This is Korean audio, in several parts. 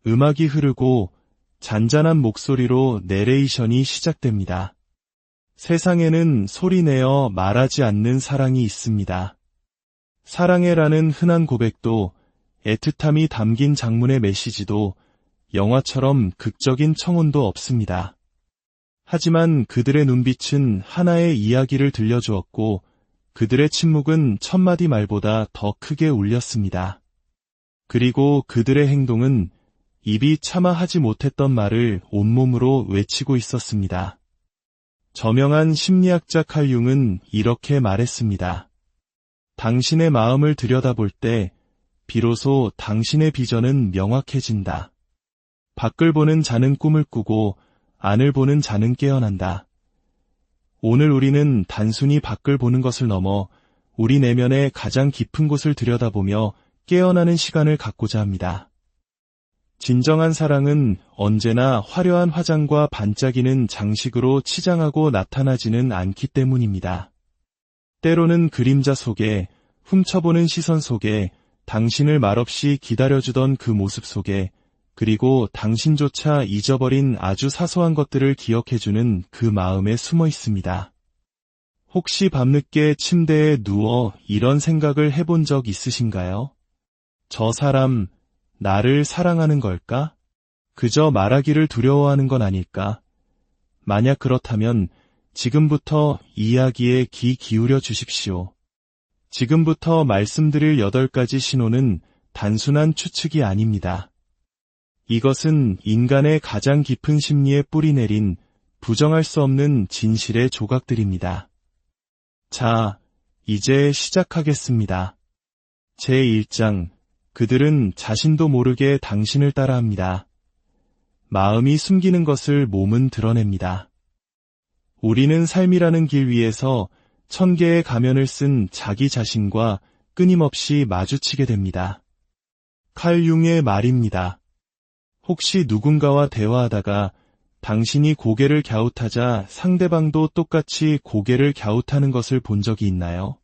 음악이 흐르고 잔잔한 목소리로 내레이션이 시작됩니다. 세상에는 소리내어 말하지 않는 사랑이 있습니다. 사랑해라는 흔한 고백도, 애틋함이 담긴 장문의 메시지도, 영화처럼 극적인 청혼도 없습니다. 하지만 그들의 눈빛은 하나의 이야기를 들려주었고, 그들의 침묵은 천마디 말보다 더 크게 울렸습니다. 그리고 그들의 행동은 입이 차마 하지 못했던 말을 온몸으로 외치고 있었습니다. 저명한 심리학자 칼 융은 이렇게 말했습니다. 당신의 마음을 들여다볼 때 비로소 당신의 비전은 명확해진다. 밖을 보는 자는 꿈을 꾸고 안을 보는 자는 깨어난다. 오늘 우리는 단순히 밖을 보는 것을 넘어 우리 내면의 가장 깊은 곳을 들여다보며 깨어나는 시간을 갖고자 합니다. 진정한 사랑은 언제나 화려한 화장과 반짝이는 장식으로 치장하고 나타나지는 않기 때문입니다. 때로는 그림자 속에, 훔쳐보는 시선 속에, 당신을 말없이 기다려주던 그 모습 속에, 그리고 당신조차 잊어버린 아주 사소한 것들을 기억해주는 그 마음에 숨어 있습니다. 혹시 밤늦게 침대에 누워 이런 생각을 해본 적 있으신가요? 저 사람, 나를 사랑하는 걸까? 그저 말하기를 두려워하는 건 아닐까? 만약 그렇다면 지금부터 이야기에 귀 기울여 주십시오. 지금부터 말씀드릴 8가지 신호는 단순한 추측이 아닙니다. 이것은 인간의 가장 깊은 심리에 뿌리내린 부정할 수 없는 진실의 조각들입니다. 자, 이제 시작하겠습니다. 제1장, 그들은 자신도 모르게 당신을 따라합니다. 마음이 숨기는 것을 몸은 드러냅니다. 우리는 삶이라는 길 위에서 1000개의 가면을 쓴 자기 자신과 끊임없이 마주치게 됩니다. 칼 융의 말입니다. 혹시 누군가와 대화하다가 당신이 고개를 갸웃하자 상대방도 똑같이 고개를 갸웃하는 것을 본 적이 있나요?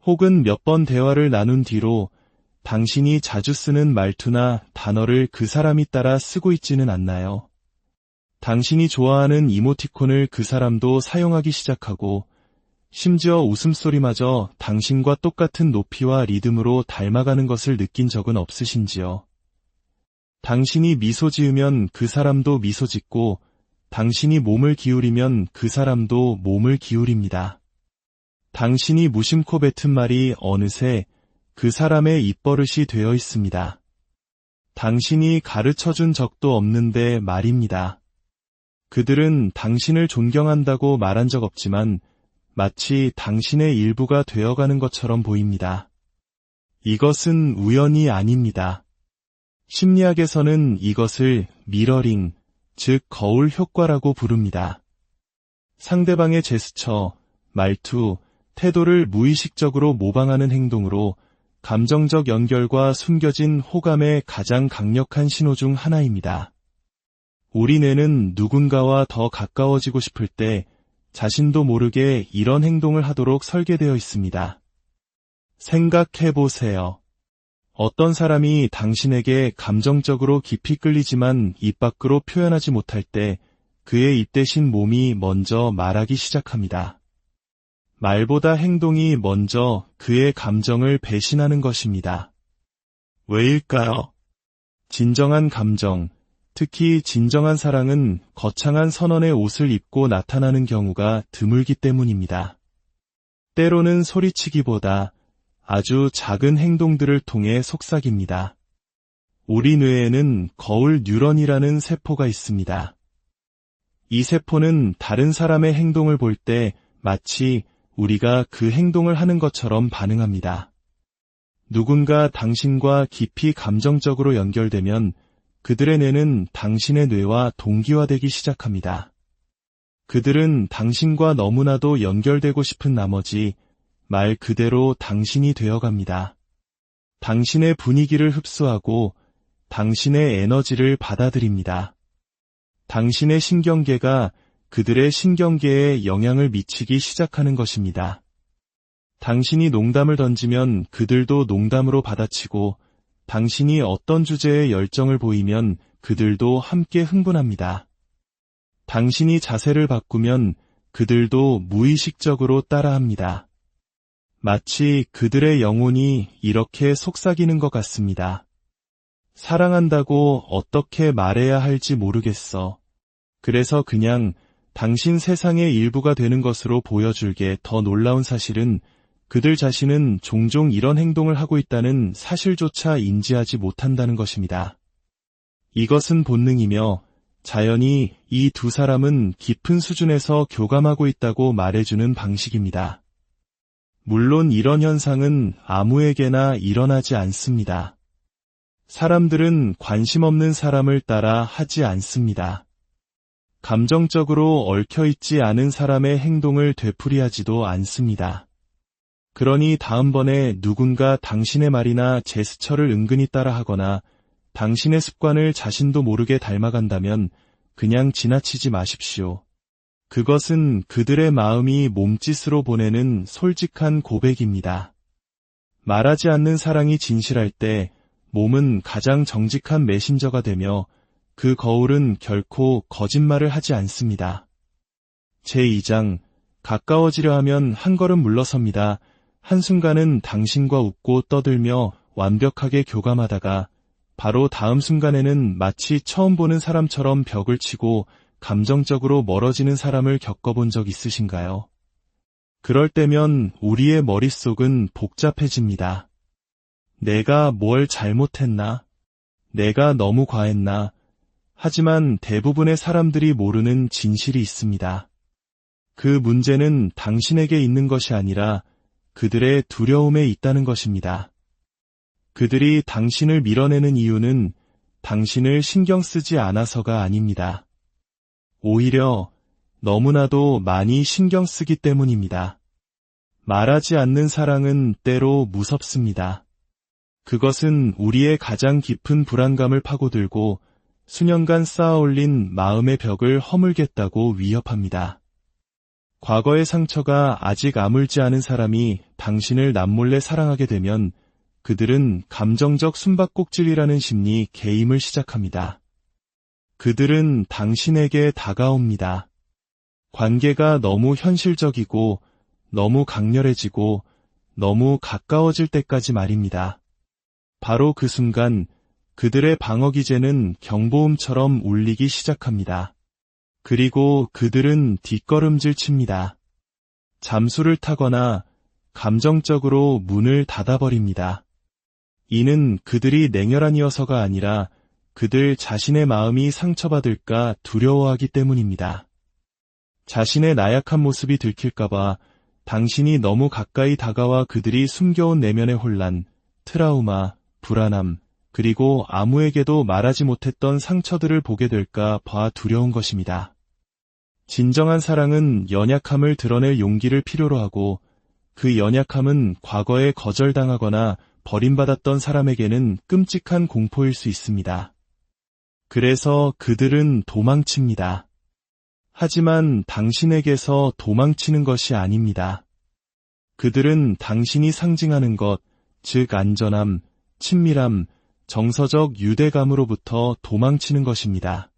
혹은 몇 번 대화를 나눈 뒤로 당신이 자주 쓰는 말투나 단어를 그 사람이 따라 쓰고 있지는 않나요? 당신이 좋아하는 이모티콘을 그 사람도 사용하기 시작하고 심지어 웃음소리마저 당신과 똑같은 높이와 리듬으로 닮아가는 것을 느낀 적은 없으신지요? 당신이 미소 지으면 그 사람도 미소 짓고 당신이 몸을 기울이면 그 사람도 몸을 기울입니다. 당신이 무심코 뱉은 말이 어느새 그 사람의 입버릇이 되어 있습니다. 당신이 가르쳐준 적도 없는데 말입니다. 그들은 당신을 존경한다고 말한 적 없지만 마치 당신의 일부가 되어가는 것처럼 보입니다. 이것은 우연이 아닙니다. 심리학에서는 이것을 미러링, 즉 거울 효과라고 부릅니다. 상대방의 제스처, 말투, 태도를 무의식적으로 모방하는 행동으로 감정적 연결과 숨겨진 호감의 가장 강력한 신호 중 하나입니다. 우리 뇌는 누군가와 더 가까워지고 싶을 때 자신도 모르게 이런 행동을 하도록 설계되어 있습니다. 생각해보세요. 어떤 사람이 당신에게 감정적으로 깊이 끌리지만 입 밖으로 표현하지 못할 때 그의 입 대신 몸이 먼저 말하기 시작합니다. 말보다 행동이 먼저 그의 감정을 배신하는 것입니다. 왜일까요? 진정한 감정, 특히 진정한 사랑은 거창한 선언의 옷을 입고 나타나는 경우가 드물기 때문입니다. 때로는 소리치기보다 아주 작은 행동들을 통해 속삭입니다. 우리 뇌에는 거울 뉴런이라는 세포가 있습니다. 이 세포는 다른 사람의 행동을 볼 때 마치 우리가 그 행동을 하는 것처럼 반응합니다. 누군가 당신과 깊이 감정적으로 연결되면 그들의 뇌는 당신의 뇌와 동기화되기 시작합니다. 그들은 당신과 너무나도 연결되고 싶은 나머지 말 그대로 당신이 되어갑니다. 당신의 분위기를 흡수하고 당신의 에너지를 받아들입니다. 당신의 신경계가 그들의 신경계에 영향을 미치기 시작하는 것입니다. 당신이 농담을 던지면 그들도 농담으로 받아치고 당신이 어떤 주제에 열정을 보이면 그들도 함께 흥분합니다. 당신이 자세를 바꾸면 그들도 무의식적으로 따라합니다. 마치 그들의 영혼이 이렇게 속삭이는 것 같습니다. 사랑한다고 어떻게 말해야 할지 모르겠어. 그래서 그냥 당신 세상의 일부가 되는 것으로 보여줄게. 더 놀라운 사실은 그들 자신은 종종 이런 행동을 하고 있다는 사실조차 인지하지 못한다는 것입니다. 이것은 본능이며 자연히 이 두 사람은 깊은 수준에서 교감하고 있다고 말해주는 방식입니다. 물론 이런 현상은 아무에게나 일어나지 않습니다. 사람들은 관심 없는 사람을 따라 하지 않습니다. 감정적으로 얽혀있지 않은 사람의 행동을 되풀이하지도 않습니다. 그러니 다음번에 누군가 당신의 말이나 제스처를 은근히 따라하거나 당신의 습관을 자신도 모르게 닮아간다면 그냥 지나치지 마십시오. 그것은 그들의 마음이 몸짓으로 보내는 솔직한 고백입니다. 말하지 않는 사랑이 진실할 때 몸은 가장 정직한 메신저가 되며 그 거울은 결코 거짓말을 하지 않습니다. 제2장, 가까워지려 하면 한 걸음 물러섭니다. 한순간은 당신과 웃고 떠들며 완벽하게 교감하다가 바로 다음 순간에는 마치 처음 보는 사람처럼 벽을 치고 감정적으로 멀어지는 사람을 겪어본 적 있으신가요? 그럴 때면 우리의 머릿속은 복잡해집니다. 내가 뭘 잘못했나? 내가 너무 과했나? 하지만 대부분의 사람들이 모르는 진실이 있습니다. 그 문제는 당신에게 있는 것이 아니라 그들의 두려움에 있다는 것입니다. 그들이 당신을 밀어내는 이유는 당신을 신경 쓰지 않아서가 아닙니다. 오히려 너무나도 많이 신경 쓰기 때문입니다. 말하지 않는 사랑은 때로 무섭습니다. 그것은 우리의 가장 깊은 불안감을 파고들고 수년간 쌓아올린 마음의 벽을 허물겠다고 위협합니다. 과거의 상처가 아직 아물지 않은 사람이 당신을 남몰래 사랑하게 되면 그들은 감정적 숨바꼭질이라는 심리 게임을 시작합니다. 그들은 당신에게 다가옵니다. 관계가 너무 현실적이고 너무 강렬해지고 너무 가까워질 때까지 말입니다. 바로 그 순간 그들의 방어기제는 경보음처럼 울리기 시작합니다. 그리고 그들은 뒷걸음질 칩니다. 잠수를 타거나 감정적으로 문을 닫아버립니다. 이는 그들이 냉혈한이어서가 아니라 그들 자신의 마음이 상처받을까 두려워하기 때문입니다. 자신의 나약한 모습이 들킬까봐 당신이 너무 가까이 다가와 그들이 숨겨온 내면의 혼란, 트라우마, 불안함, 그리고 아무에게도 말하지 못했던 상처들을 보게 될까 봐 두려운 것입니다. 진정한 사랑은 연약함을 드러낼 용기를 필요로 하고 그 연약함은 과거에 거절당하거나 버림받았던 사람에게는 끔찍한 공포일 수 있습니다. 그래서 그들은 도망칩니다. 하지만 당신에게서 도망치는 것이 아닙니다. 그들은 당신이 상징하는 것, 즉 안전함, 친밀함, 정서적 유대감으로부터 도망치는 것입니다.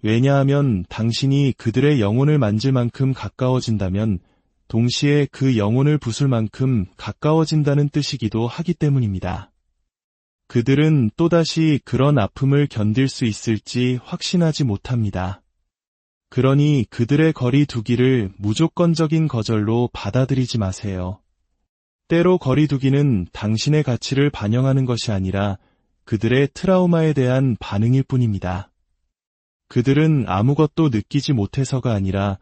왜냐하면 당신이 그들의 영혼을 만질 만큼 가까워진다면 동시에 그 영혼을 부술 만큼 가까워진다는 뜻이기도 하기 때문입니다. 그들은 또다시 그런 아픔을 견딜 수 있을지 확신하지 못합니다. 그러니 그들의 거리 두기를 무조건적인 거절로 받아들이지 마세요. 때로 거리 두기는 당신의 가치를 반영하는 것이 아니라 그들의 트라우마에 대한 반응일 뿐입니다. 그들은 아무것도 느끼지 못해서가 아니라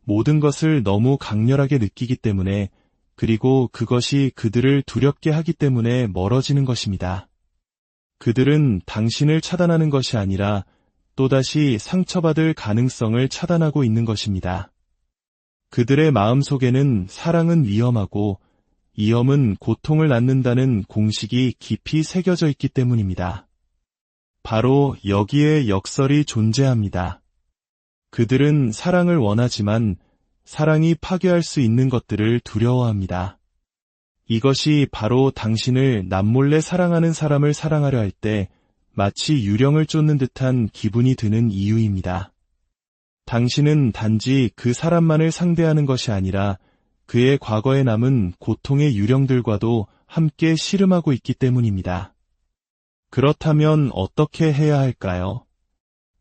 모든 것을 너무 강렬하게 느끼기 때문에 그리고 그것이 그들을 두렵게 하기 때문에 멀어지는 것입니다. 그들은 당신을 차단하는 것이 아니라 또다시 상처받을 가능성을 차단하고 있는 것입니다. 그들의 마음속에는 사랑은 위험하고 위험은 고통을 낳는다는 공식이 깊이 새겨져 있기 때문입니다. 바로 여기에 역설이 존재합니다. 그들은 사랑을 원하지만 사랑이 파괴할 수 있는 것들을 두려워합니다. 이것이 바로 당신을 남몰래 사랑하는 사람을 사랑하려 할 때 마치 유령을 쫓는 듯한 기분이 드는 이유입니다. 당신은 단지 그 사람만을 상대하는 것이 아니라 그의 과거에 남은 고통의 유령들과도 함께 씨름하고 있기 때문입니다. 그렇다면 어떻게 해야 할까요?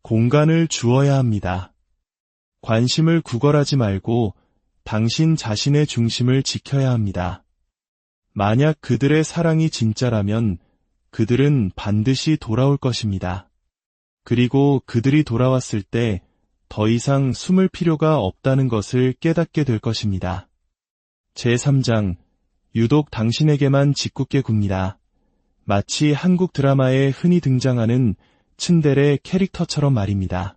공간을 주어야 합니다. 관심을 구걸하지 말고 당신 자신의 중심을 지켜야 합니다. 만약 그들의 사랑이 진짜라면 그들은 반드시 돌아올 것입니다. 그리고 그들이 돌아왔을 때 더 이상 숨을 필요가 없다는 것을 깨닫게 될 것입니다. 제3장, 유독 당신에게만 짓궂게 굽니다. 마치 한국 드라마에 흔히 등장하는 츤데레 캐릭터처럼 말입니다.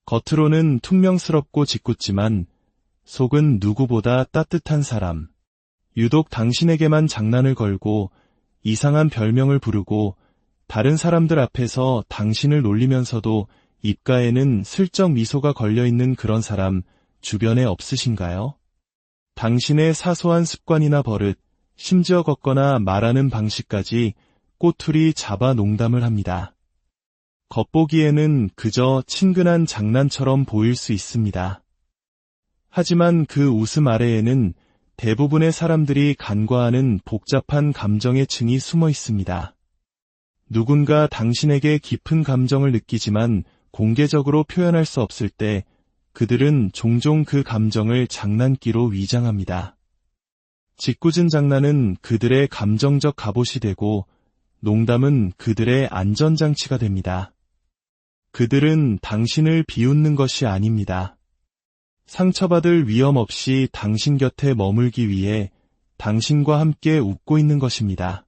겉으로는 퉁명스럽고 짓궂지만 속은 누구보다 따뜻한 사람. 유독 당신에게만 장난을 걸고 이상한 별명을 부르고 다른 사람들 앞에서 당신을 놀리면서도 입가에는 슬쩍 미소가 걸려있는 그런 사람 주변에 없으신가요? 당신의 사소한 습관이나 버릇, 심지어 걷거나 말하는 방식까지 꼬투리 잡아 농담을 합니다. 겉보기에는 그저 친근한 장난처럼 보일 수 있습니다. 하지만 그 웃음 아래에는 대부분의 사람들이 간과하는 복잡한 감정의 층이 숨어 있습니다. 누군가 당신에게 깊은 감정을 느끼지만 공개적으로 표현할 수 없을 때 그들은 종종 그 감정을 장난기로 위장합니다. 짓궂은 장난은 그들의 감정적 갑옷이 되고 농담은 그들의 안전장치가 됩니다. 그들은 당신을 비웃는 것이 아닙니다. 상처받을 위험 없이 당신 곁에 머물기 위해 당신과 함께 웃고 있는 것입니다.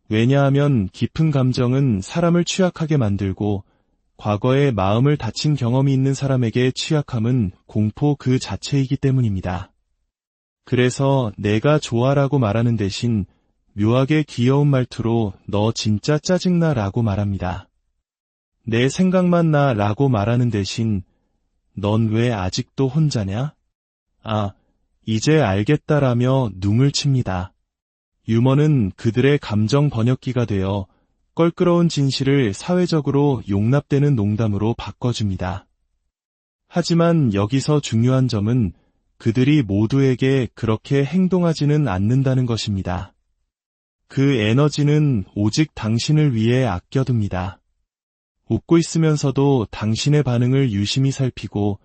왜냐하면 깊은 감정은 사람을 취약하게 만들고 과거에 마음을 다친 경험이 있는 사람에게 취약함은 공포 그 자체이기 때문입니다. 그래서 내가 좋아라고 말하는 대신 묘하게 귀여운 말투로 너 진짜 짜증나 라고 말합니다. 내 생각만 나 라고 말하는 대신 넌 왜 아직도 혼자냐? 아, 이제 알겠다라며 눅을 칩니다. 유머는 그들의 감정 번역기가 되어 껄끄러운 진실을 사회적으로 용납되는 농담으로 바꿔줍니다. 하지만 여기서 중요한 점은 그들이 모두에게 그렇게 행동하지는 않는다는 것입니다. 그 에너지는 오직 당신을 위해 아껴둡니다. 웃고 있으면서도 당신의 반응을 유심히 살피고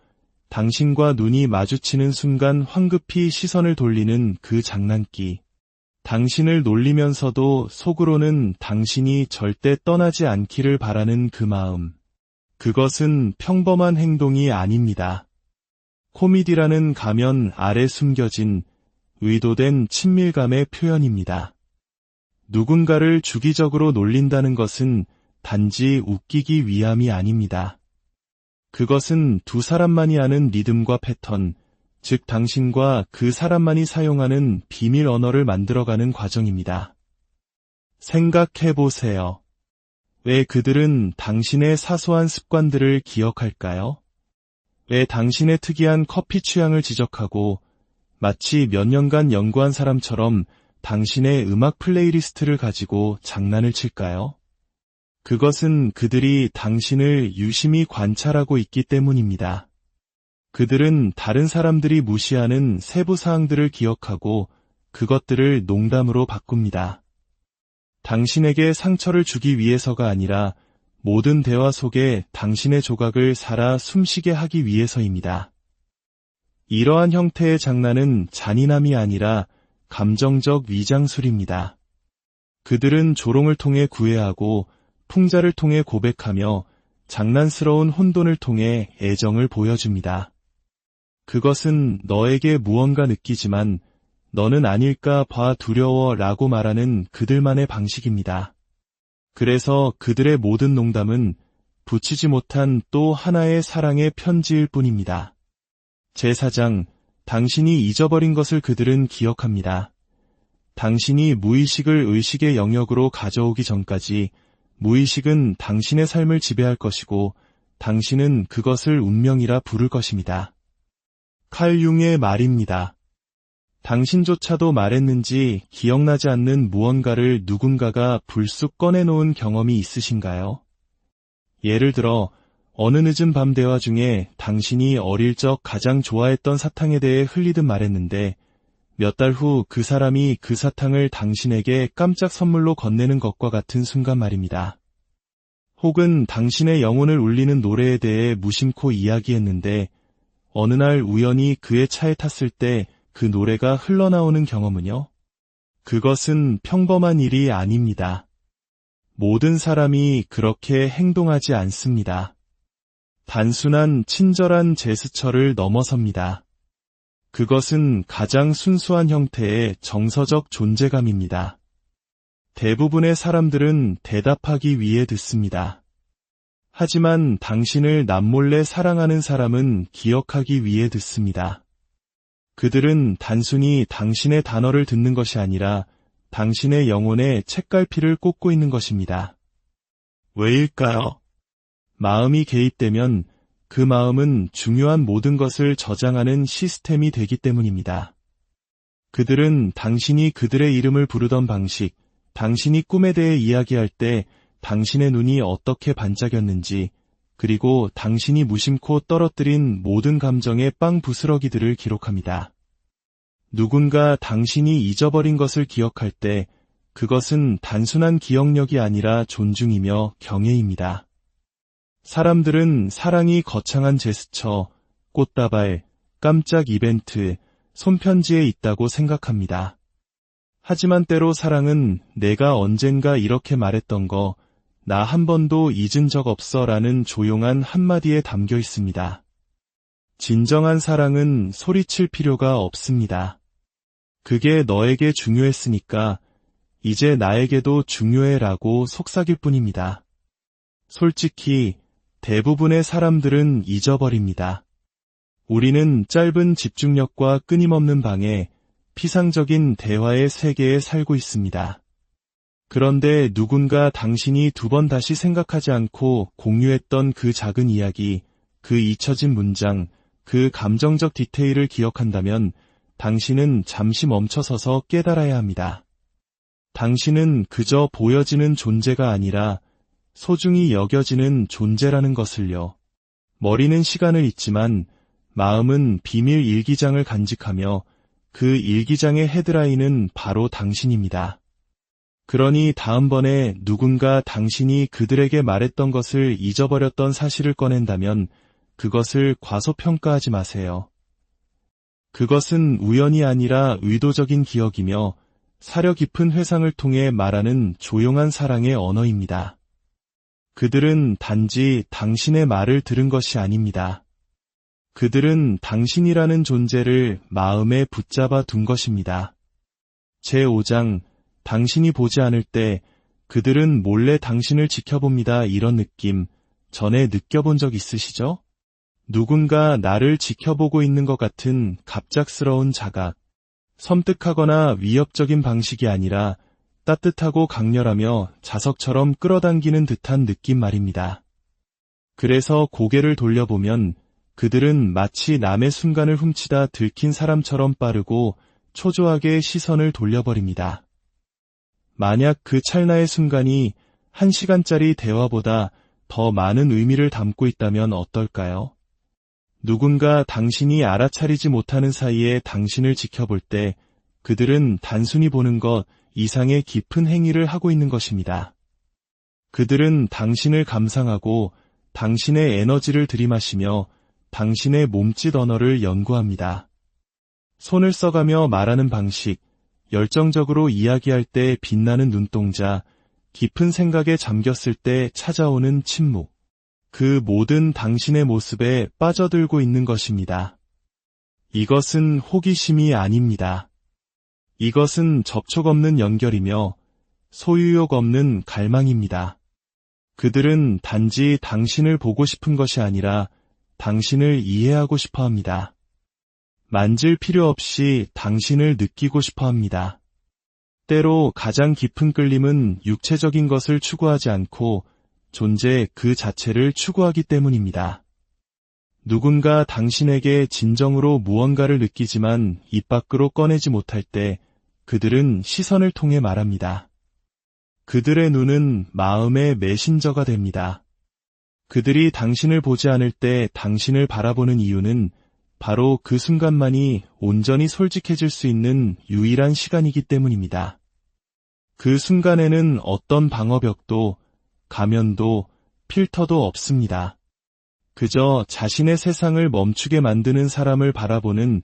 당신과 눈이 마주치는 순간 황급히 시선을 돌리는 그 장난기. 당신을 놀리면서도 속으로는 당신이 절대 떠나지 않기를 바라는 그 마음. 그것은 평범한 행동이 아닙니다. 코미디라는 가면 아래 숨겨진 의도된 친밀감의 표현입니다. 누군가를 주기적으로 놀린다는 것은 단지 웃기기 위함이 아닙니다. 그것은 두 사람만이 아는 리듬과 패턴, 즉 당신과 그 사람만이 사용하는 비밀 언어를 만들어가는 과정입니다. 생각해보세요. 왜 그들은 당신의 사소한 습관들을 기억할까요? 왜 당신의 특이한 커피 취향을 지적하고 마치 몇 년간 연구한 사람처럼 당신의 음악 플레이리스트를 가지고 장난을 칠까요? 그것은 그들이 당신을 유심히 관찰하고 있기 때문입니다. 그들은 다른 사람들이 무시하는 세부 사항들을 기억하고 그것들을 농담으로 바꿉니다. 당신에게 상처를 주기 위해서가 아니라 모든 대화 속에 당신의 조각을 살아 숨쉬게 하기 위해서입니다. 이러한 형태의 장난은 잔인함이 아니라 감정적 위장술입니다. 그들은 조롱을 통해 구애하고 풍자를 통해 고백하며 장난스러운 혼돈을 통해 애정을 보여줍니다. 그것은 너에게 무언가 느끼지만 너는 아닐까 봐 두려워 라고 말하는 그들만의 방식입니다. 그래서 그들의 모든 농담은 붙이지 못한 또 하나의 사랑의 편지일 뿐입니다. 제4장, 당신이 잊어버린 것을 그들은 기억합니다. 당신이 무의식을 의식의 영역으로 가져오기 전까지 무의식은 당신의 삶을 지배할 것이고 당신은 그것을 운명이라 부를 것입니다. 칼 융의 말입니다. 당신조차도 말했는지 기억나지 않는 무언가를 누군가가 불쑥 꺼내놓은 경험이 있으신가요? 예를 들어 어느 늦은 밤 대화 중에 당신이 어릴 적 가장 좋아했던 사탕에 대해 흘리듯 말했는데 몇 달 후 그 사람이 그 사탕을 당신에게 깜짝 선물로 건네는 것과 같은 순간 말입니다. 혹은 당신의 영혼을 울리는 노래에 대해 무심코 이야기했는데 어느 날 우연히 그의 차에 탔을 때 그 노래가 흘러나오는 경험은요? 그것은 평범한 일이 아닙니다. 모든 사람이 그렇게 행동하지 않습니다. 단순한 친절한 제스처를 넘어섭니다. 그것은 가장 순수한 형태의 정서적 존재감입니다. 대부분의 사람들은 대답하기 위해 듣습니다. 하지만 당신을 남몰래 사랑하는 사람은 기억하기 위해 듣습니다. 그들은 단순히 당신의 단어를 듣는 것이 아니라 당신의 영혼에 책갈피를 꽂고 있는 것입니다. 왜일까요? 마음이 개입되면 그 마음은 중요한 모든 것을 저장하는 시스템이 되기 때문입니다. 그들은 당신이 그들의 이름을 부르던 방식, 당신이 꿈에 대해 이야기할 때 당신의 눈이 어떻게 반짝였는지, 그리고 당신이 무심코 떨어뜨린 모든 감정의 빵 부스러기들을 기록합니다. 누군가 당신이 잊어버린 것을 기억할 때 그것은 단순한 기억력이 아니라 존중이며 경애입니다. 사람들은 사랑이 거창한 제스처, 꽃다발, 깜짝 이벤트, 손편지에 있다고 생각합니다. 하지만 때로 사랑은 내가 언젠가 이렇게 말했던 거, 나 한 번도 잊은 적 없어 라는 조용한 한마디에 담겨 있습니다. 진정한 사랑은 소리칠 필요가 없습니다. 그게 너에게 중요했으니까 이제 나에게도 중요해 라고 속삭일 뿐입니다. 솔직히 대부분의 사람들은 잊어버립니다. 우리는 짧은 집중력과 끊임없는 방해, 피상적인 대화의 세계에 살고 있습니다. 그런데 누군가 당신이 2번 다시 생각하지 않고 공유했던 그 작은 이야기, 그 잊혀진 문장, 그 감정적 디테일을 기억한다면 당신은 잠시 멈춰서서 깨달아야 합니다. 당신은 그저 보여지는 존재가 아니라 소중히 여겨지는 존재라는 것을요. 머리는 시간을 잊지만 마음은 비밀 일기장을 간직하며 그 일기장의 헤드라인은 바로 당신입니다. 그러니 다음번에 누군가 당신이 그들에게 말했던 것을 잊어버렸던 사실을 꺼낸다면 그것을 과소평가하지 마세요. 그것은 우연이 아니라 의도적인 기억이며 사려 깊은 회상을 통해 말하는 조용한 사랑의 언어입니다. 그들은 단지 당신의 말을 들은 것이 아닙니다. 그들은 당신이라는 존재를 마음에 붙잡아 둔 것입니다. 제5장, 당신이 보지 않을 때 그들은 몰래 당신을 지켜봅니다. 이런 느낌, 전에 느껴본 적 있으시죠? 누군가 나를 지켜보고 있는 것 같은 갑작스러운 자각, 섬뜩하거나 위협적인 방식이 아니라 따뜻하고 강렬하며 자석처럼 끌어당기는 듯한 느낌 말입니다. 그래서 고개를 돌려보면 그들은 마치 남의 순간을 훔치다 들킨 사람처럼 빠르고 초조하게 시선을 돌려버립니다. 만약 그 찰나의 순간이 1시간짜리 대화보다 더 많은 의미를 담고 있다면 어떨까요? 누군가 당신이 알아차리지 못하는 사이에 당신을 지켜볼 때 그들은 단순히 보는 것 이상의 깊은 행위를 하고 있는 것입니다. 그들은 당신을 감상하고 당신의 에너지를 들이마시며 당신의 몸짓 언어를 연구합니다. 손을 써가며 말하는 방식, 열정적으로 이야기할 때 빛나는 눈동자, 깊은 생각에 잠겼을 때 찾아오는 침묵, 그 모든 당신의 모습에 빠져들고 있는 것입니다. 이것은 호기심이 아닙니다. 이것은 접촉 없는 연결이며 소유욕 없는 갈망입니다. 그들은 단지 당신을 보고 싶은 것이 아니라 당신을 이해하고 싶어 합니다. 만질 필요 없이 당신을 느끼고 싶어 합니다. 때로 가장 깊은 끌림은 육체적인 것을 추구하지 않고 존재 그 자체를 추구하기 때문입니다. 누군가 당신에게 진정으로 무언가를 느끼지만 입 밖으로 꺼내지 못할 때 그들은 시선을 통해 말합니다. 그들의 눈은 마음의 메신저가 됩니다. 그들이 당신을 보지 않을 때 당신을 바라보는 이유는 바로 그 순간만이 온전히 솔직해질 수 있는 유일한 시간이기 때문입니다. 그 순간에는 어떤 방어벽도, 가면도, 필터도 없습니다. 그저 자신의 세상을 멈추게 만드는 사람을 바라보는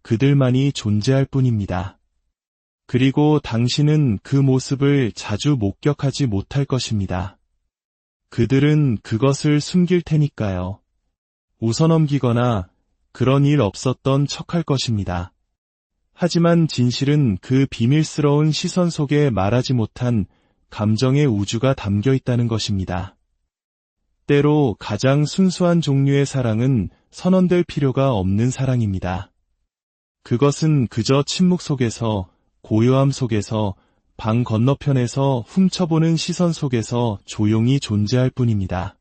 그들만이 존재할 뿐입니다. 그리고 당신은 그 모습을 자주 목격하지 못할 것입니다. 그들은 그것을 숨길 테니까요. 웃어넘기거나 그런 일 없었던 척할 것입니다. 하지만 진실은 그 비밀스러운 시선 속에 말하지 못한 감정의 우주가 담겨 있다는 것입니다. 때로 가장 순수한 종류의 사랑은 선언될 필요가 없는 사랑입니다. 그것은 그저 침묵 속에서, 고요함 속에서, 방 건너편에서 훔쳐보는 시선 속에서 조용히 존재할 뿐입니다.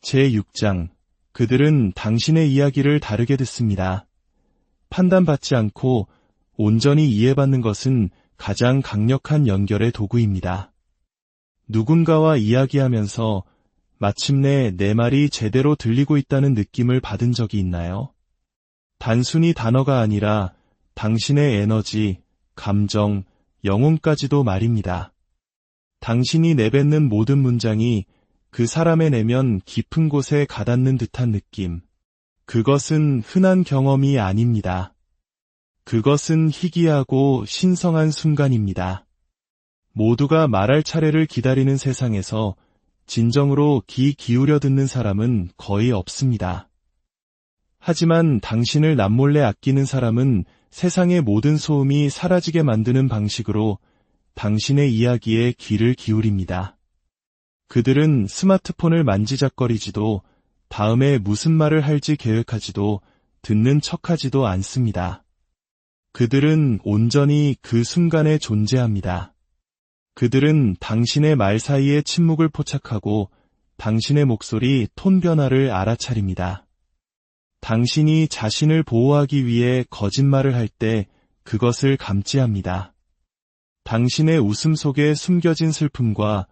제6장. 그들은 당신의 이야기를 다르게 듣습니다. 판단받지 않고 온전히 이해받는 것은 가장 강력한 연결의 도구입니다. 누군가와 이야기하면서 마침내 내 말이 제대로 들리고 있다는 느낌을 받은 적이 있나요? 단순히 단어가 아니라 당신의 에너지, 감정, 영혼까지도 말입니다. 당신이 내뱉는 모든 문장이 그 사람의 내면 깊은 곳에 가닿는 듯한 느낌. 그것은 흔한 경험이 아닙니다. 그것은 희귀하고 신성한 순간입니다. 모두가 말할 차례를 기다리는 세상에서 진정으로 귀 기울여 듣는 사람은 거의 없습니다. 하지만 당신을 남몰래 아끼는 사람은 세상의 모든 소음이 사라지게 만드는 방식으로 당신의 이야기에 귀를 기울입니다. 그들은 스마트폰을 만지작거리지도, 다음에 무슨 말을 할지 계획하지도, 듣는 척하지도 않습니다. 그들은 온전히 그 순간에 존재합니다. 그들은 당신의 말 사이에 침묵을 포착하고 당신의 목소리 톤 변화를 알아차립니다. 당신이 자신을 보호하기 위해 거짓말을 할 때 그것을 감지합니다. 당신의 웃음 속에 숨겨진 슬픔과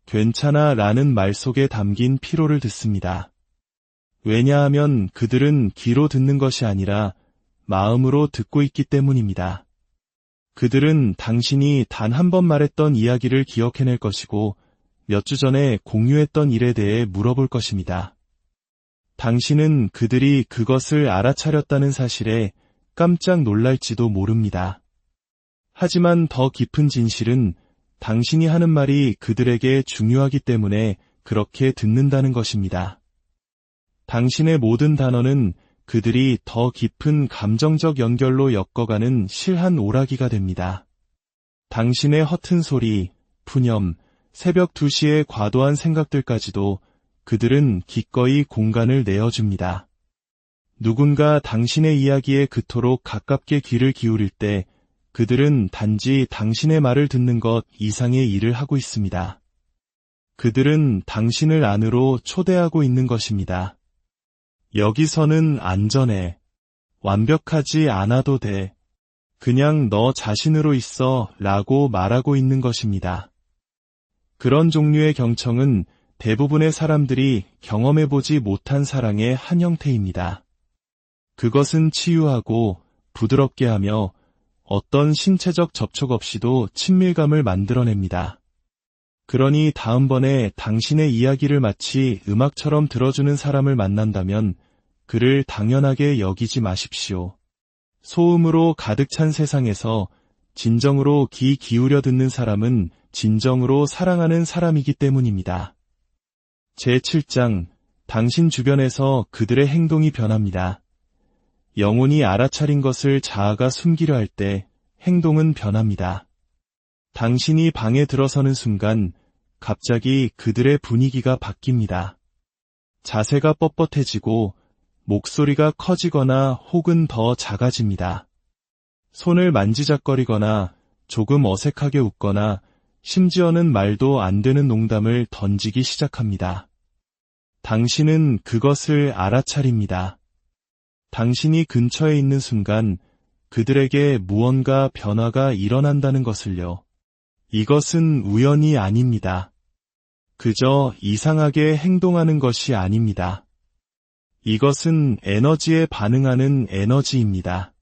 괜찮아 라는 말 속에 담긴 피로를 듣습니다. 왜냐하면 그들은 귀로 듣는 것이 아니라 마음으로 듣고 있기 때문입니다. 그들은 당신이 단 한 번 말했던 이야기를 기억해낼 것이고 몇 주 전에 공유했던 일에 대해 물어볼 것입니다. 당신은 그들이 그것을 알아차렸다는 사실에 깜짝 놀랄지도 모릅니다. 하지만 더 깊은 진실은 당신이 하는 말이 그들에게 중요하기 때문에 그렇게 듣는다는 것입니다. 당신의 모든 단어는 그들이 더 깊은 감정적 연결로 엮어가는 실한 오라기가 됩니다. 당신의 허튼 소리, 푸념, 새벽 2시의 과도한 생각들까지도 그들은 기꺼이 공간을 내어줍니다. 누군가 당신의 이야기에 그토록 가깝게 귀를 기울일 때 그들은 단지 당신의 말을 듣는 것 이상의 일을 하고 있습니다. 그들은 당신을 안으로 초대하고 있는 것입니다. 여기서는 안전해. 완벽하지 않아도 돼. 그냥 너 자신으로 있어 라고 말하고 있는 것입니다. 그런 종류의 경청은 대부분의 사람들이 경험해보지 못한 사랑의 한 형태입니다. 그것은 치유하고 부드럽게 하며 어떤 신체적 접촉 없이도 친밀감을 만들어냅니다. 그러니 다음번에 당신의 이야기를 마치 음악처럼 들어주는 사람을 만난다면 그를 당연하게 여기지 마십시오. 소음으로 가득 찬 세상에서 진정으로 귀 기울여 듣는 사람은 진정으로 사랑하는 사람이기 때문입니다. 제7장, 당신 주변에서 그들의 행동이 변합니다. 영혼이 알아차린 것을 자아가 숨기려 할 때 행동은 변합니다. 당신이 방에 들어서는 순간 갑자기 그들의 분위기가 바뀝니다. 자세가 뻣뻣해지고 목소리가 커지거나 혹은 더 작아집니다. 손을 만지작거리거나 조금 어색하게 웃거나 심지어는 말도 안 되는 농담을 던지기 시작합니다. 당신은 그것을 알아차립니다. 당신이 근처에 있는 순간 그들에게 무언가 변화가 일어난다는 것을요. 이것은 우연이 아닙니다. 그저 이상하게 행동하는 것이 아닙니다. 이것은 에너지에 반응하는 에너지입니다.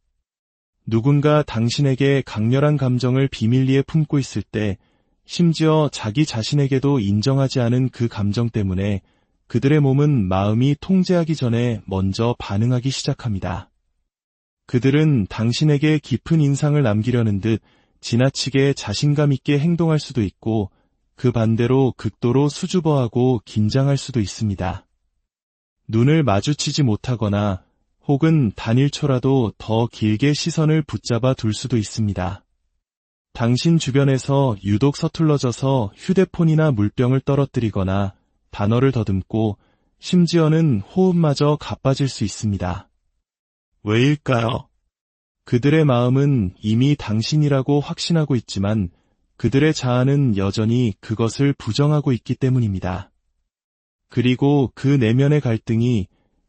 누군가 당신에게 강렬한 감정을 비밀리에 품고 있을 때, 심지어 자기 자신에게도 인정하지 않은 그 감정 때문에 그들의 몸은 마음이 통제하기 전에 먼저 반응하기 시작합니다. 그들은 당신에게 깊은 인상을 남기려는 듯 지나치게 자신감 있게 행동할 수도 있고, 그 반대로 극도로 수줍어하고 긴장할 수도 있습니다. 눈을 마주치지 못하거나 혹은 단일초라도 더 길게 시선을 붙잡아 둘 수도 있습니다. 당신 주변에서 유독 서툴러져서 휴대폰이나 물병을 떨어뜨리거나 단어를 더듬고 심지어는 호흡마저 가빠질 수 있습니다. 왜일까요? 그들의 마음은 이미 당신이라고 확신하고 있지만 그들의 자아는 여전히 그것을 부정하고 있기 때문입니다. 그리고 그 내면의 갈등이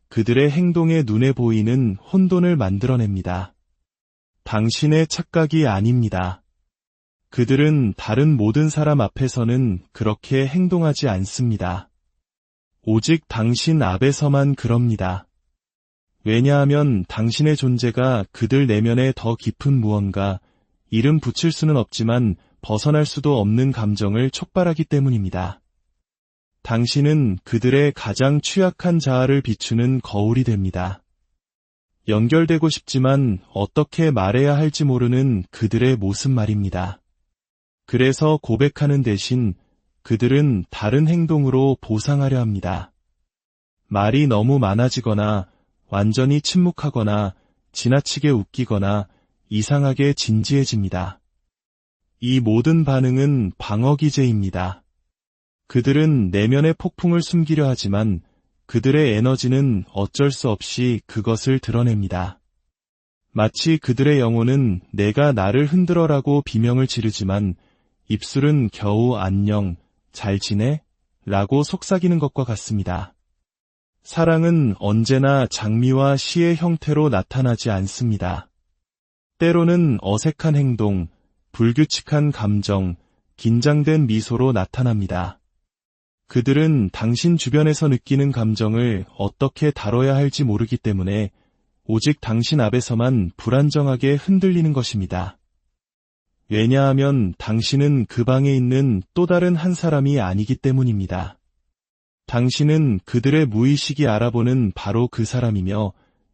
그들의 행동에 눈에 보이는 혼돈을 만들어냅니다. 당신의 착각이 아닙니다. 그들은 다른 모든 사람 앞에서는 그렇게 행동하지 않습니다. 오직 당신 앞에서만 그럽니다. 왜냐하면 당신의 존재가 그들 내면에 더 깊은 무언가, 이름 붙일 수는 없지만 벗어날 수도 없는 감정을 촉발하기 때문입니다. 당신은 그들의 가장 취약한 자아를 비추는 거울이 됩니다. 연결되고 싶지만 어떻게 말해야 할지 모르는 그들의 모습 말입니다. 그래서 고백하는 대신 그들은 다른 행동으로 보상하려 합니다. 말이 너무 많아지거나 완전히 침묵하거나 지나치게 웃기거나 이상하게 진지해집니다. 이 모든 반응은 방어기제입니다. 그들은 내면의 폭풍을 숨기려 하지만 그들의 에너지는 어쩔 수 없이 그것을 드러냅니다. 마치 그들의 영혼은 내가 나를 흔들어라고 비명을 지르지만 입술은 겨우 안녕, 잘 지내? 라고 속삭이는 것과 같습니다. 사랑은 언제나 장미와 시의 형태로 나타나지 않습니다. 때로는 어색한 행동, 불규칙한 감정, 긴장된 미소로 나타납니다. 그들은 당신 주변에서 느끼는 감정을 어떻게 다뤄야 할지 모르기 때문에 오직 당신 앞에서만 불안정하게 흔들리는 것입니다. 왜냐하면 당신은 그 방에 있는 또 다른 한 사람이 아니기 때문입니다. 당신은 그들의 무의식이 알아보는 바로 그 사람이며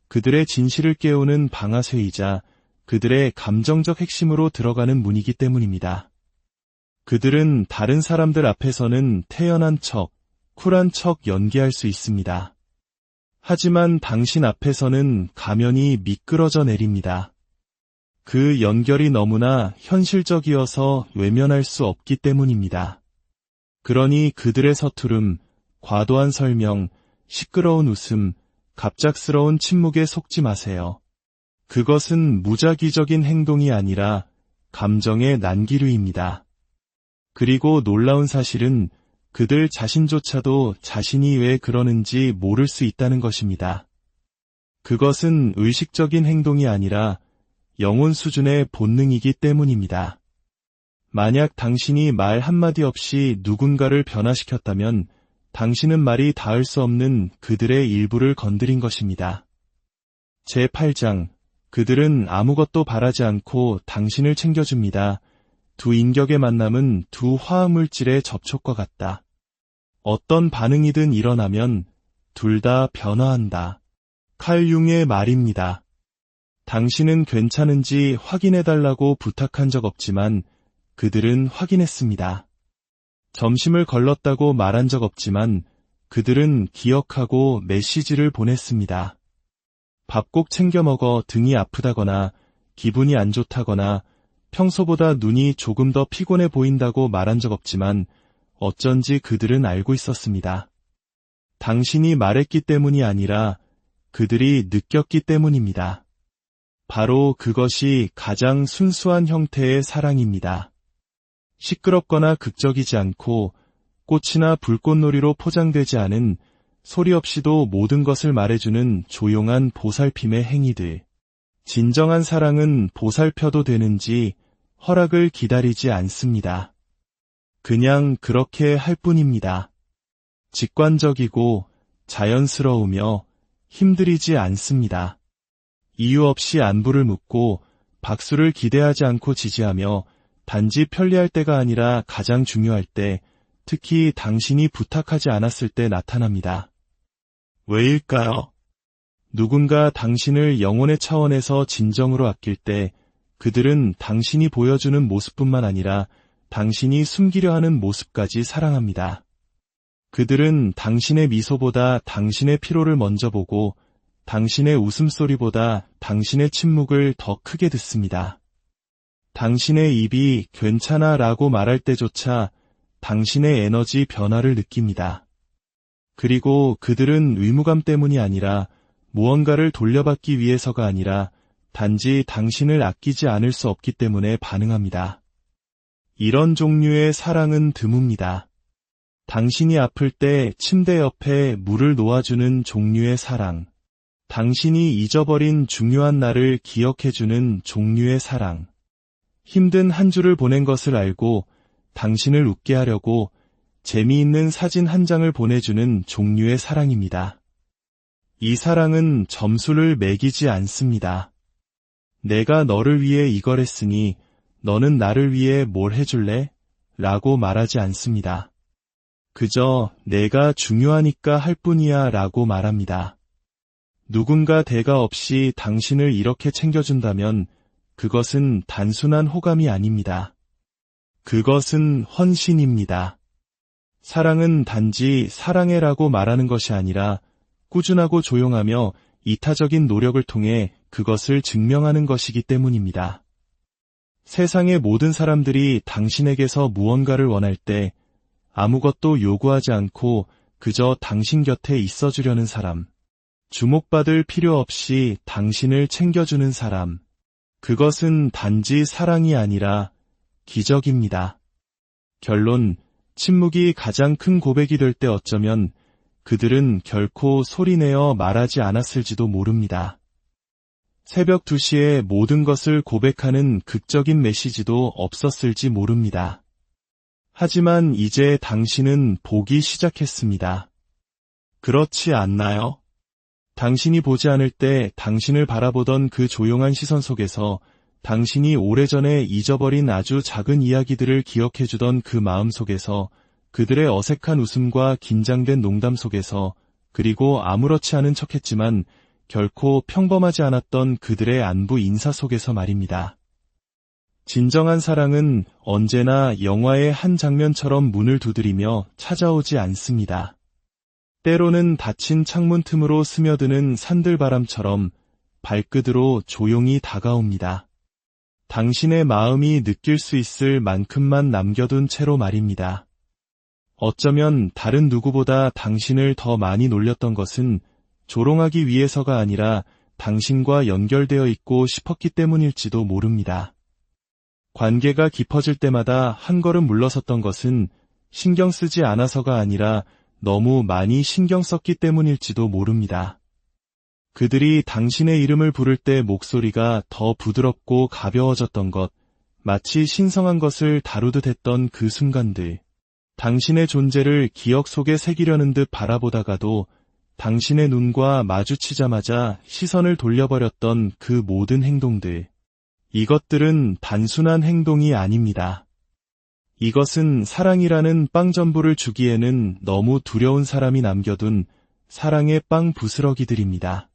그들의 진실을 깨우는 방아쇠이자 그들의 감정적 핵심으로 들어가는 문이기 때문입니다. 그들은 다른 사람들 앞에서는 태연한 척, 쿨한 척 연기할 수 있습니다. 하지만 당신 앞에서는 가면이 미끄러져 내립니다. 그 연결이 너무나 현실적이어서 외면할 수 없기 때문입니다. 그러니 그들의 서투름, 과도한 설명, 시끄러운 웃음, 갑작스러운 침묵에 속지 마세요. 그것은 무작위적인 행동이 아니라 감정의 난기류입니다. 그리고 놀라운 사실은 그들 자신조차도 자신이 왜 그러는지 모를 수 있다는 것입니다. 그것은 의식적인 행동이 아니라 영혼 수준의 본능이기 때문입니다. 만약 당신이 말 한마디 없이 누군가를 변화시켰다면 당신은 말이 닿을 수 없는 그들의 일부를 건드린 것입니다. 제8장, 그들은 아무것도 바라지 않고 당신을 챙겨줍니다. 두 인격의 만남은 두 화합물질의 접촉과 같다. 어떤 반응이든 일어나면 둘 다 변화한다. 칼 융의 말입니다. 당신은 괜찮은지 확인해달라고 부탁한 적 없지만 그들은 확인했습니다. 점심을 걸렀다고 말한 적 없지만 그들은 기억하고 메시지를 보냈습니다. 밥 꼭 챙겨 먹어 등이 아프다거나 기분이 안 좋다거나 평소보다 눈이 조금 더 피곤해 보인다고 말한 적 없지만 어쩐지 그들은 알고 있었습니다. 당신이 말했기 때문이 아니라 그들이 느꼈기 때문입니다. 바로 그것이 가장 순수한 형태의 사랑입니다. 시끄럽거나 극적이지 않고 꽃이나 불꽃놀이로 포장되지 않은 소리 없이도 모든 것을 말해주는 조용한 보살핌의 행위들. 진정한 사랑은 보살펴도 되는지 허락을 기다리지 않습니다. 그냥 그렇게 할 뿐입니다. 직관적이고 자연스러우며 힘들이지 않습니다. 이유 없이 안부를 묻고 박수를 기대하지 않고 지지하며 단지 편리할 때가 아니라 가장 중요할 때, 특히 당신이 부탁하지 않았을 때 나타납니다. 왜일까요? 누군가 당신을 영혼의 차원에서 진정으로 아낄 때 그들은 당신이 보여주는 모습뿐만 아니라 당신이 숨기려 하는 모습까지 사랑합니다. 그들은 당신의 미소보다 당신의 피로를 먼저 보고 당신의 웃음소리보다 당신의 침묵을 더 크게 듣습니다. 당신의 입이 괜찮아 라고 말할 때조차 당신의 에너지 변화를 느낍니다. 그리고 그들은 의무감 때문이 아니라 무언가를 돌려받기 위해서가 아니라 단지 당신을 아끼지 않을 수 없기 때문에 반응합니다. 이런 종류의 사랑은 드뭅니다. 당신이 아플 때 침대 옆에 물을 놓아주는 종류의 사랑. 당신이 잊어버린 중요한 날을 기억해주는 종류의 사랑. 힘든 한 주를 보낸 것을 알고 당신을 웃게 하려고 재미있는 사진 한 장을 보내주는 종류의 사랑입니다. 이 사랑은 점수를 매기지 않습니다. 내가 너를 위해 이걸 했으니 너는 나를 위해 뭘 해줄래? 라고 말하지 않습니다. 그저 내가 중요하니까 할 뿐이야 라고 말합니다. 누군가 대가 없이 당신을 이렇게 챙겨준다면 그것은 단순한 호감이 아닙니다. 그것은 헌신입니다. 사랑은 단지 사랑해라고 말하는 것이 아니라 꾸준하고 조용하며 이타적인 노력을 통해 그것을 증명하는 것이기 때문입니다. 세상의 모든 사람들이 당신에게서 무언가를 원할 때 아무것도 요구하지 않고 그저 당신 곁에 있어주려는 사람, 주목받을 필요 없이 당신을 챙겨주는 사람, 그것은 단지 사랑이 아니라 기적입니다. 결론, 침묵이 가장 큰 고백이 될 때 어쩌면 그들은 결코 소리내어 말하지 않았을지도 모릅니다. 새벽 2시에 모든 것을 고백하는 극적인 메시지도 없었을지 모릅니다. 하지만 이제 당신은 보기 시작했습니다. 그렇지 않나요? 당신이 보지 않을 때 당신을 바라보던 그 조용한 시선 속에서 당신이 오래전에 잊어버린 아주 작은 이야기들을 기억해주던 그 마음 속에서 그들의 어색한 웃음과 긴장된 농담 속에서 그리고 아무렇지 않은 척했지만 결코 평범하지 않았던 그들의 안부 인사 속에서 말입니다. 진정한 사랑은 언제나 영화의 한 장면처럼 문을 두드리며 찾아오지 않습니다. 때로는 닫힌 창문 틈으로 스며드는 산들바람처럼 발끝으로 조용히 다가옵니다. 당신의 마음이 느낄 수 있을 만큼만 남겨둔 채로 말입니다. 어쩌면 다른 누구보다 당신을 더 많이 놀렸던 것은 조롱하기 위해서가 아니라 당신과 연결되어 있고 싶었기 때문일지도 모릅니다. 관계가 깊어질 때마다 한 걸음 물러섰던 것은 신경 쓰지 않아서가 아니라 너무 많이 신경 썼기 때문일지도 모릅니다. 그들이 당신의 이름을 부를 때 목소리가 더 부드럽고 가벼워졌던 것, 마치 신성한 것을 다루듯 했던 그 순간들, 당신의 존재를 기억 속에 새기려는 듯 바라보다가도 당신의 눈과 마주치자마자 시선을 돌려버렸던 그 모든 행동들, 이것들은 단순한 행동이 아닙니다. 이것은 사랑이라는 빵 전부를 주기에는 너무 두려운 사람이 남겨둔 사랑의 빵 부스러기들입니다.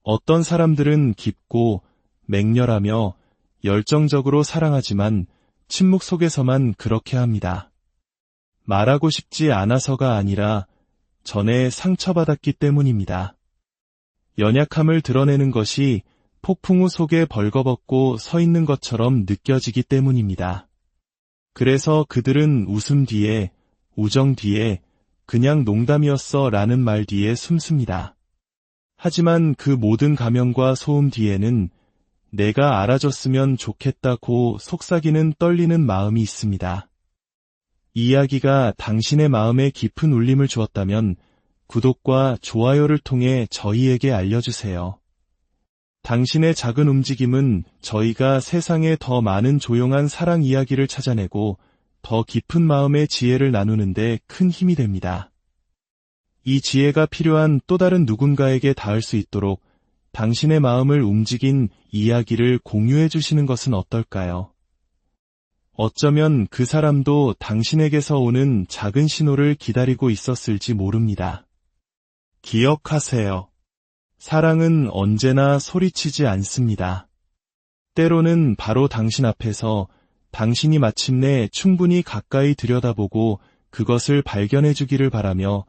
어떤 사람들은 깊고 맹렬하며 열정적으로 사랑하지만 침묵 속에서만 그렇게 합니다. 말하고 싶지 않아서가 아니라 전에 상처받았기 때문입니다. 연약함을 드러내는 것이 폭풍우 속에 벌거벗고 서 있는 것처럼 느껴지기 때문입니다. 그래서 그들은 웃음 뒤에, 우정 뒤에, 그냥 농담이었어 라는 말 뒤에 숨습니다. 하지만 그 모든 가면과 소음 뒤에는 내가 알아줬으면 좋겠다고 속삭이는 떨리는 마음이 있습니다. 이 이야기가 당신의 마음에 깊은 울림을 주었다면 구독과 좋아요를 통해 저희에게 알려주세요. 당신의 작은 움직임은 저희가 세상에 더 많은 조용한 사랑 이야기를 찾아내고 더 깊은 마음의 지혜를 나누는데 큰 힘이 됩니다. 이 지혜가 필요한 또 다른 누군가에게 닿을 수 있도록 당신의 마음을 움직인 이야기를 공유해 주시는 것은 어떨까요? 어쩌면 그 사람도 당신에게서 오는 작은 신호를 기다리고 있었을지 모릅니다. 기억하세요. 사랑은 언제나 소리치지 않습니다. 때로는 바로 당신 앞에서 당신이 마침내 충분히 가까이 들여다보고 그것을 발견해 주기를 바라며